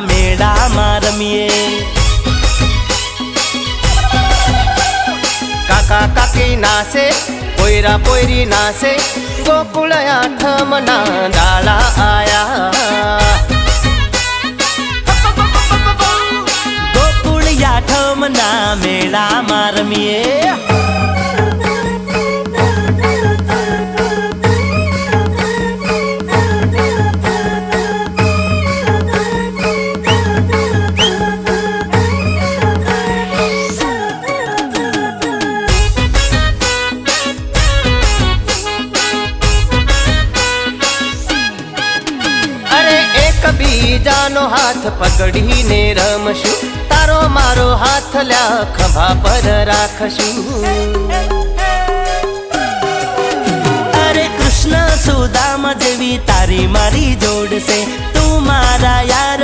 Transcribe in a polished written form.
મેળામાં રમીએ. કાકા કાકી નાસે, પોયરા પોયરી નાસે, ગોકુળ આઠમના દાડા આયા. ગોકુળ આઠમના મેળામાં રમીએ. બીજાનો હાથ પકડીને રમશું, તારો મારો હાથ લ્યા ખભા પર રાખશું. અરે કૃષ્ણ સુદામા જેવી તારી મારી જોડશે, તું મારા યાર